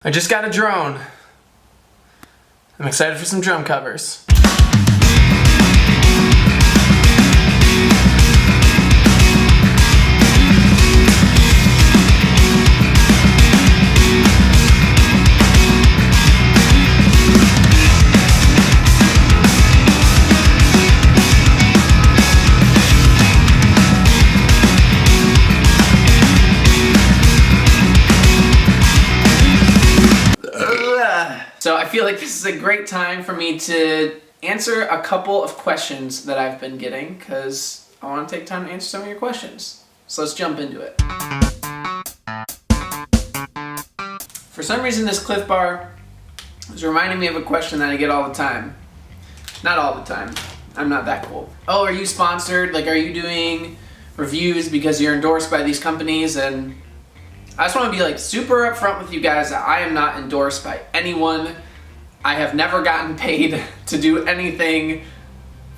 I just got a drone. I'm excited for some drum covers. So I feel like this is a great time for me to answer a couple of questions that I've been getting because I want to take time to answer some of your questions. So let's jump into it. For some reason this Cliff Bar is reminding me of a question that I get all the time. Not all the time. I'm not that cool. Oh, are you sponsored? Like, are you doing reviews because you're endorsed by these companies? And I just want to be like super upfront with you guys that I am not endorsed by anyone. I have never gotten paid to do anything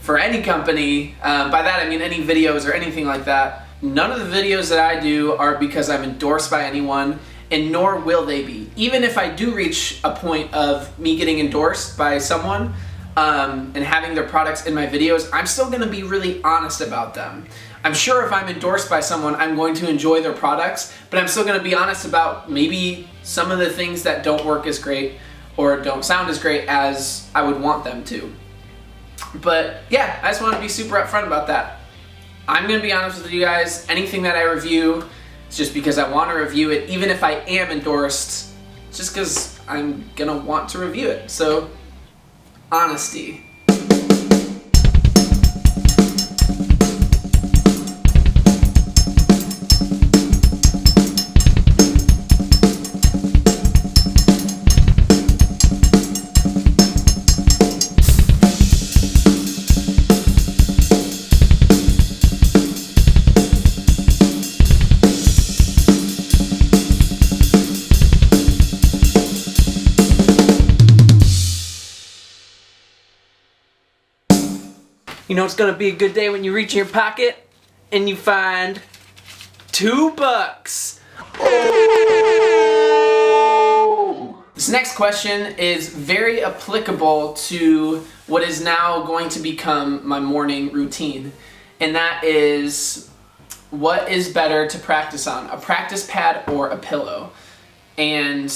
for any company. By that I mean any videos or anything like that. None of the videos that I do are because I'm endorsed by anyone, and nor will they be. Even if I do reach a point of me getting endorsed by someone and having their products in my videos, I'm still going to be really honest about them. I'm sure if I'm endorsed by someone, I'm going to enjoy their products, but I'm still going to be honest about maybe some of the things that don't work as great or don't sound as great as I would want them to. But yeah, I just want to be super upfront about that. I'm going to be honest with you guys. Anything that I review, it's just because I want to review it. Even if I am endorsed, it's just because I'm going to want to review it. So, honesty. You know it's gonna be a good day when you reach in your pocket and you find $2. Oh. This next question is very applicable to what is now going to become my morning routine, and that is, what is better to practice on, a practice pad or a pillow? And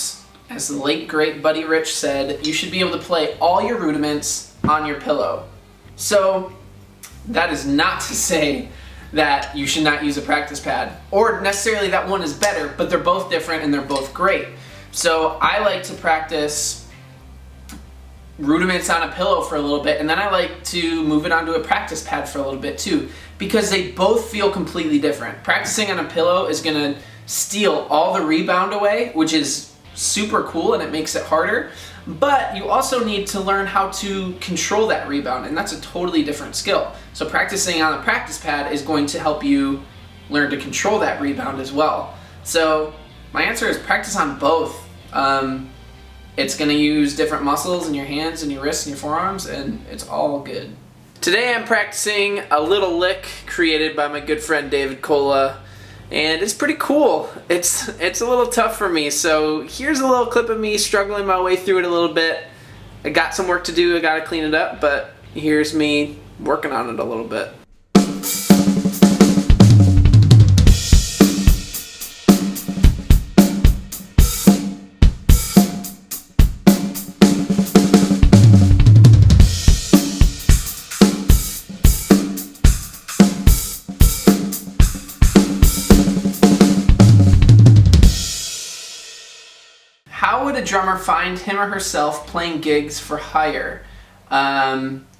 as the late great Buddy Rich said, you should be able to play all your rudiments on your pillow. So that is not to say that you should not use a practice pad, or necessarily that one is better, but they're both different and they're both great. So I like to practice rudiments on a pillow for a little bit, and then I like to move it onto a practice pad for a little bit too, because they both feel completely different. Practicing on a pillow is gonna steal all the rebound away, which is super cool and it makes it harder. But you also need to learn how to control that rebound, and that's a totally different skill. So practicing on a practice pad is going to help you learn to control that rebound as well. So my answer is practice on both. It's going to use different muscles in your hands and your wrists and your forearms, and it's all good. Today I'm practicing a little lick created by my good friend David Cola. And it's pretty cool. It's a little tough for me, so here's a little clip of me struggling my way through it a little bit. I got some work to do, I gotta clean it up, but here's me working on it a little bit. How would a drummer find him or herself playing gigs for hire?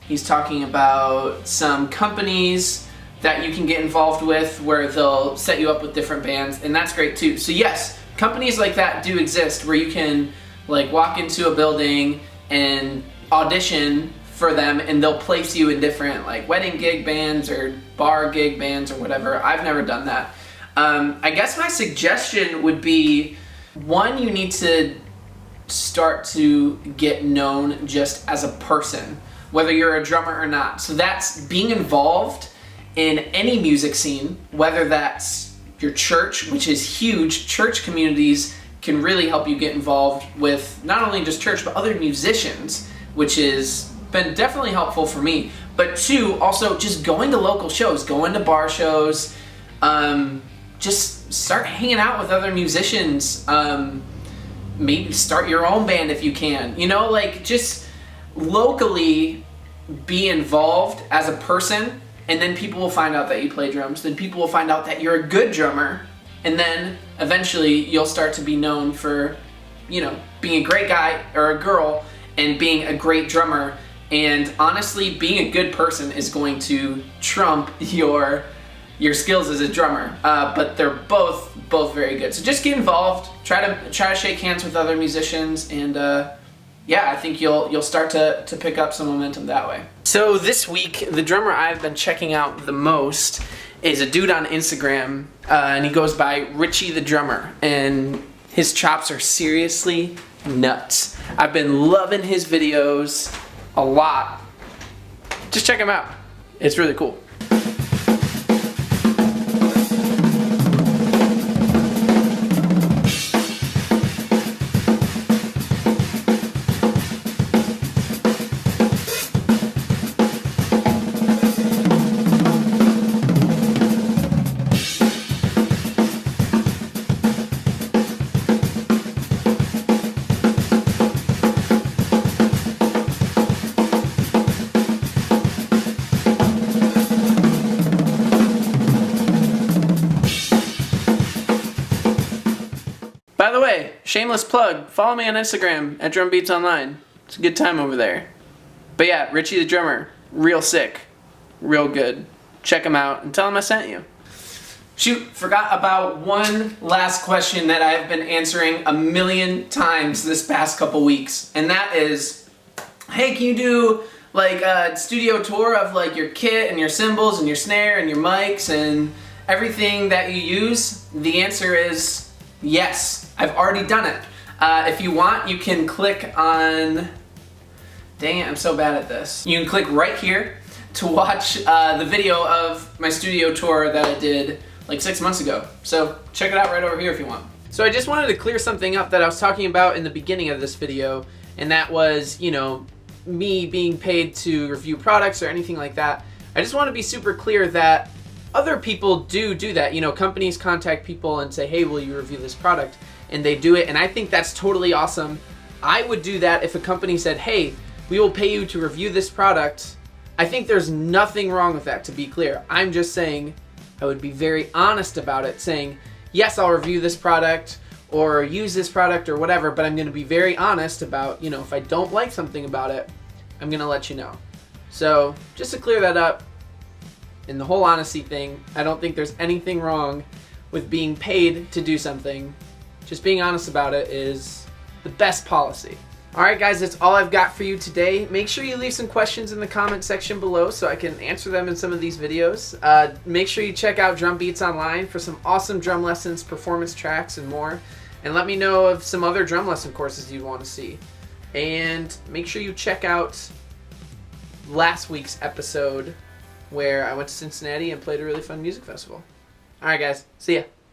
He's talking about some companies that you can get involved with where they'll set you up with different bands, and that's great too. So yes, companies like that do exist where you can like walk into a building and audition for them, and they'll place you in different like wedding gig bands or bar gig bands or whatever. I've never done that. I guess my suggestion would be, one, you need to start to get known just as a person, whether you're a drummer or not. So that's being involved in any music scene, whether that's your church, which is huge. Church communities can really help you get involved with not only just church, but other musicians, which has been definitely helpful for me. But 2, also just going to local shows, going to bar shows, just start hanging out with other musicians, maybe start your own band if you can, you know, like just locally be involved as a person, and then people will find out that you play drums, then people will find out that you're a good drummer, and then eventually you'll start to be known for, you know, being a great guy or a girl and being a great drummer. And honestly, being a good person is going to trump your skills as a drummer. But they're both very good. So just get involved. Try to shake hands with other musicians, and yeah, I think you'll start to pick up some momentum that way. So this week, the drummer I've been checking out the most is a dude on Instagram, and he goes by Richie the Drummer, and his chops are seriously nuts. I've been loving his videos a lot. Just check him out. It's really cool. By the way, shameless plug, follow me on Instagram at DrumBeatsOnline. It's a good time over there. But yeah, Richie the Drummer, real sick, real good. Check him out and tell him I sent you. Shoot, forgot about one last question that I've been answering a million times this past couple weeks, and that is, hey, can you do like a studio tour of like your kit and your cymbals and your snare and your mics and everything that you use? The answer is yes. I've already done it. If you want, you can click on, dang it, I'm so bad at this. You can click right here to watch the video of my studio tour that I did like 6 months ago. So check it out right over here if you want. So I just wanted to clear something up that I was talking about in the beginning of this video, and that was, you know, me being paid to review products or anything like that. I just want to be super clear that other people do that. You know, companies contact people and say, hey, will you review this product? And they do it, and I think that's totally awesome. I would do that if a company said, hey, we will pay you to review this product. I think there's nothing wrong with that, to be clear. I'm just saying I would be very honest about it, saying, yes, I'll review this product or use this product or whatever, but I'm going to be very honest about, you know, if I don't like something about it, I'm going to let you know. So just to clear that up, in the whole honesty thing, I don't think there's anything wrong with being paid to do something. Just being honest about it is the best policy. Alright guys, that's all I've got for you today. Make sure you leave some questions in the comment section below so I can answer them in some of these videos. Make sure you check out Drum Beats Online for some awesome drum lessons, performance tracks, and more. And let me know of some other drum lesson courses you'd want to see. And make sure you check out last week's episode where I went to Cincinnati and played a really fun music festival. Alright guys, see ya.